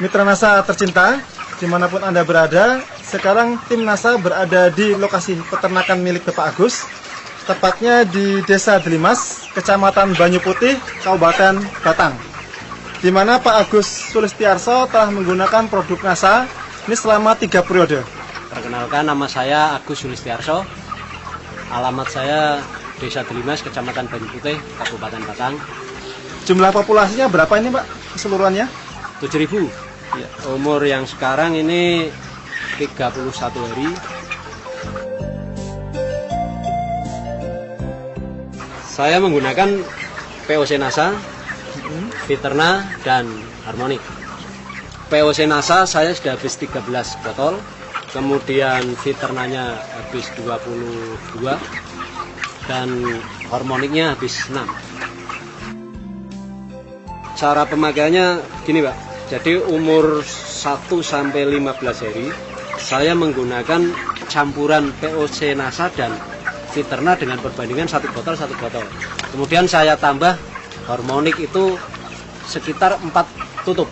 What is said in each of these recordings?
Mitra NASA tercinta, dimanapun Anda berada, sekarang tim NASA berada di lokasi peternakan milik Bapak Agus, tepatnya di Desa Delimas, Kecamatan Banyu Putih, Kabupaten Batang, di mana Pak Agus Sulistiarso telah menggunakan produk NASA ini selama 3 periode. Perkenalkan, nama saya Agus Sulistiarso, alamat saya Desa Delimas, Kecamatan Banyu Putih, Kabupaten Batang. Jumlah populasinya berapa ini Pak keseluruhannya? 7.000. Ya, umur yang sekarang ini 31 hari. Saya menggunakan POC NASA, Viterna, dan Harmonic. POC NASA saya sudah habis 13 botol, kemudian Viternanya habis 22, dan Harmonicnya habis 6. Cara pemakaiannya gini Pak, jadi umur 1 sampai 15 hari saya menggunakan campuran POC NASA dan Viterna dengan perbandingan 1 botol. Kemudian saya tambah Harmonic itu sekitar 4 tutup.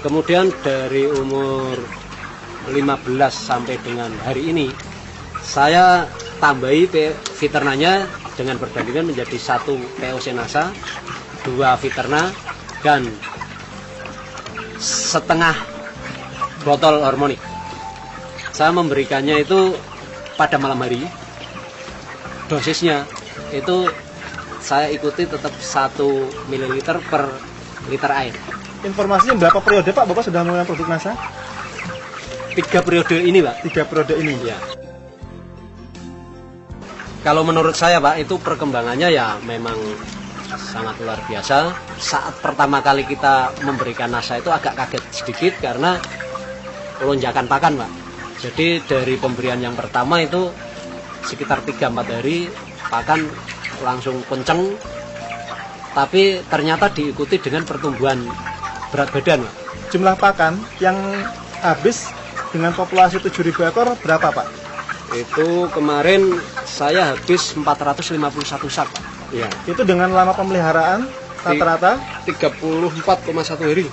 Kemudian dari umur 15 sampai dengan hari ini saya tambahi Viternanya dengan perbandingan menjadi 1 POC NASA, 2 Viterna, dan setengah botol Harmonic. Saya memberikannya itu pada malam hari. Dosisnya itu saya ikuti tetap 1 ml per liter air. Informasinya berapa periode Pak Bapak sudah menggunakan produk NASA? 3 periode ini Pak. 3 periode ini Ya. Kalau menurut saya Pak, itu perkembangannya ya memang sangat luar biasa. Saat pertama kali kita memberikan NASA itu agak kaget sedikit karena lonjakan pakan Pak. Jadi dari pemberian yang pertama itu sekitar 3-4 hari pakan langsung kenceng, tapi ternyata diikuti dengan pertumbuhan berat badan Pak. Jumlah pakan yang habis dengan populasi 7.000 ekor berapa Pak? Itu kemarin saya habis 451 sak Pak. Ya. Itu dengan lama pemeliharaan rata-rata 34,1 hari.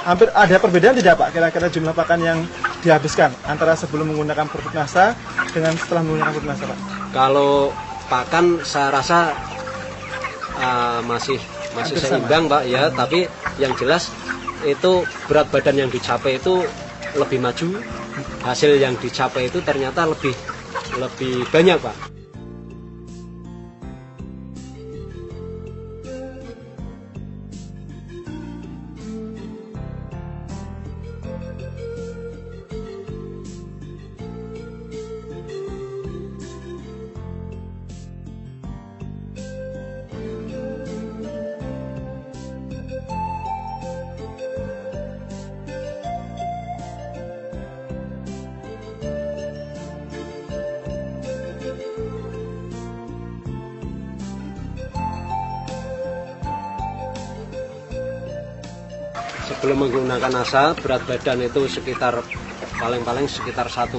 Hampir ada perbedaan tidak Pak kira-kira jumlah pakan yang dihabiskan antara sebelum menggunakan produk NASA dengan setelah menggunakan produk NASA Pak? Kalau pakan saya rasa masih seimbang Pak ya, tapi yang jelas itu berat badan yang dicapai itu lebih maju, hasil yang dicapai itu ternyata lebih banyak Pak. Sebelum menggunakan NASA, berat badan itu sekitar paling sekitar 1,9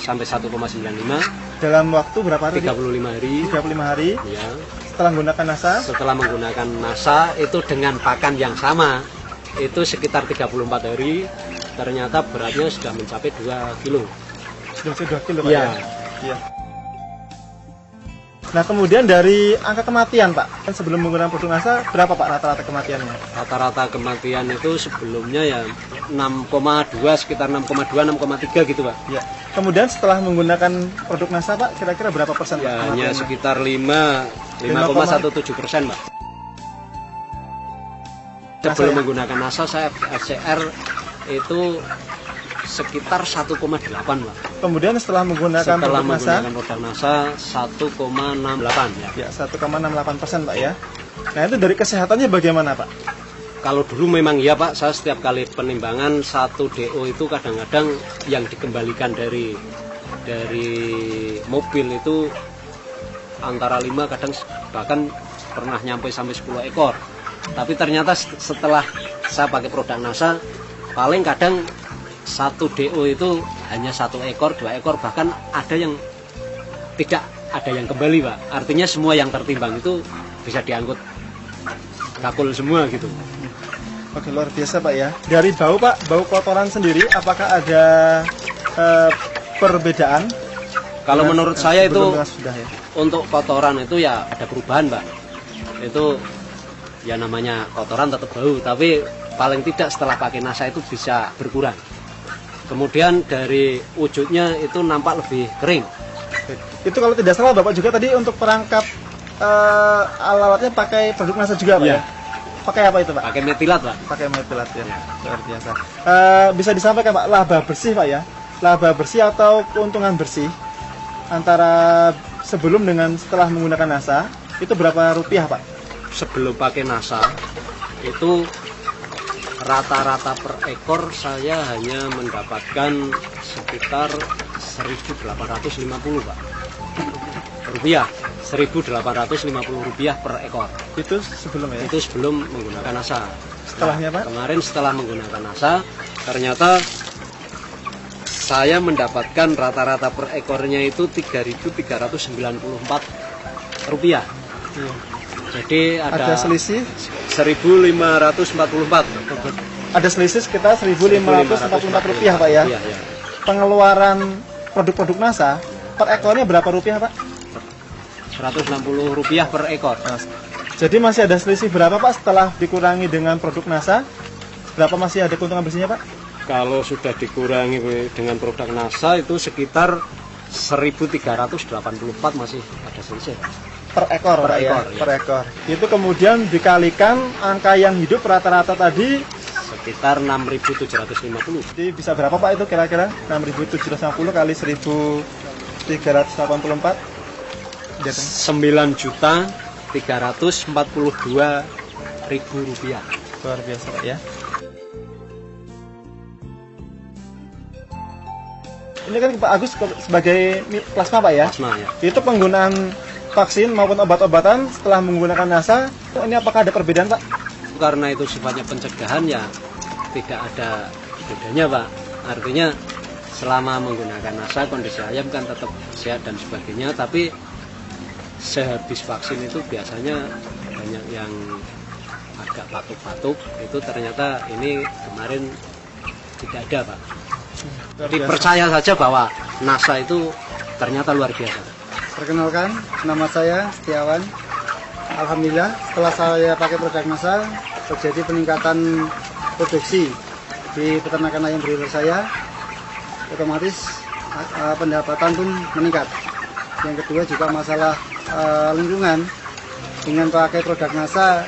sampai 1,95. Dalam waktu berapa hari? 35 hari. 35 hari. Ya. Setelah menggunakan NASA? Setelah menggunakan NASA itu dengan pakan yang sama, itu sekitar 34 hari, ternyata beratnya sudah mencapai 2 kilo. Sudah 2 kilo Pak Ya. Ya. Nah kemudian dari angka kematian Pak, kan sebelum menggunakan produk NASA berapa Pak rata-rata kematiannya? Rata-rata kematian itu sebelumnya ya 6,2, sekitar 6,2, 6,3 gitu Pak. Ya. Kemudian setelah menggunakan produk NASA Pak, kira-kira berapa persen Pak Ya, hanya kematiannya? sekitar 5,17% Pak. Sebelum menggunakan NASA saya FCR itu sekitar 1,8 Pak. Kemudian setelah menggunakan produk NASA? Produk NASA 1,68 ya. Ya 1,68% Pak ya. Nah itu dari kesehatannya bagaimana Pak? Kalau dulu memang ya Pak, saya setiap kali penimbangan 1 DO itu kadang-kadang yang dikembalikan dari mobil itu antara 5, kadang bahkan pernah nyampe sampai 10 ekor. Tapi ternyata setelah saya pakai produk NASA, paling kadang 1 DO itu hanya 1 ekor, 2 ekor, bahkan ada yang tidak ada yang kembali Pak. Artinya semua yang tertimbang itu bisa diangkut kakul semua gitu. Oke, luar biasa Pak ya. Dari bau Pak, bau kotoran sendiri, apakah ada perbedaan? Kalau Dengan- menurut saya itu sebelum dengan sudah ya. untuk kotoran itu ya ada perubahan, Mbak. Itu ya namanya kotoran tetap bau, tapi paling tidak setelah pakai NASA itu bisa berkurang. Kemudian dari wujudnya itu nampak lebih kering. Oke. Itu kalau tidak salah Bapak juga tadi untuk perangkap alat-alatnya pakai produk NASA juga Pak Iya. ya? Pakai apa itu Pak? Pakai metilat, Pak. Pakai metilat ya, luar biasa. Bisa disampaikan Pak, laba bersih Pak ya? Laba bersih atau keuntungan bersih antara sebelum dengan setelah menggunakan NASA itu berapa rupiah Pak? Sebelum pakai NASA itu rata-rata per ekor saya hanya mendapatkan sekitar 1.850 Pak. Rupiah, 1.850 rupiah per ekor. Itu sebelum ya? Itu sebelum menggunakan NASA. Setelahnya Pak? Kemarin setelah menggunakan NASA, ternyata saya mendapatkan rata-rata per ekornya itu 3.394 rupiah. Iya. Jadi Ada selisih? 1.544. Ada selisih sekitar 1.544 rupiah Pak ya? Iya, iya. Pengeluaran produk-produk NASA per ekornya berapa rupiah Pak? 160 rupiah per ekor. Nah, jadi masih ada selisih berapa Pak setelah dikurangi dengan produk NASA? Berapa masih ada keuntungan bersihnya Pak? Kalau sudah dikurangi dengan produk NASA itu sekitar 1.384 masih ada selisih. Per ekor, Per Pak, ya? ekor, ya. Per ekor. Itu kemudian dikalikan angka yang hidup rata-rata tadi, Sekitar 6.750. jadi bisa berapa Pak itu kira-kira? 6.750 kali 1.384? 9.342.000 rupiah. Luar biasa Pak ya. Ini kan Pak Agus sebagai plasma Pak ya? Plasma ya. Itu penggunaan vaksin maupun obat-obatan setelah menggunakan NASA, ini apakah ada perbedaan Pak? Karena itu sifatnya pencegahan ya tidak ada bedanya Pak. Artinya selama menggunakan NASA kondisi ayam kan tetap sehat dan sebagainya, tapi sehabis vaksin itu biasanya banyak yang agak batuk-batuk, itu ternyata ini kemarin tidak ada Pak. Luar Jadi biasa. percaya saja bahwa NASA itu ternyata luar biasa. Perkenalkan, nama saya Setiawan. Alhamdulillah, setelah saya pakai produk NASA, terjadi peningkatan produksi di peternakan ayam broiler saya. Otomatis pendapatan pun meningkat. Yang kedua juga masalah lingkungan. Dengan pakai produk NASA,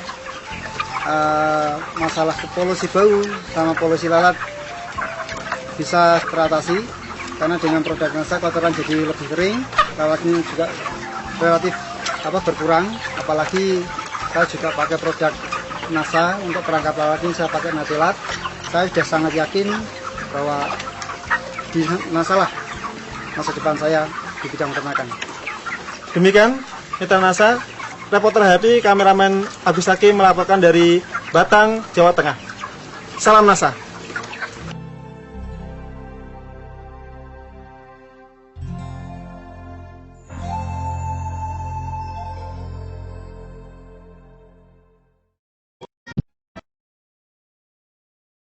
masalah polusi bau sama polusi lalat bisa teratasi, karena dengan produk NASA kotoran jadi lebih kering, lalatnya juga relatif berkurang. Apalagi saya juga pakai produk NASA untuk perangkap lalatnya, saya pakai metilat. Saya sudah sangat yakin bahwa di NASA lah masa depan saya di bidang peternakan. Demikian mitra NASA, reporter Happy, kameramen Agus Hakim melaporkan dari Batang, Jawa Tengah. Salam NASA.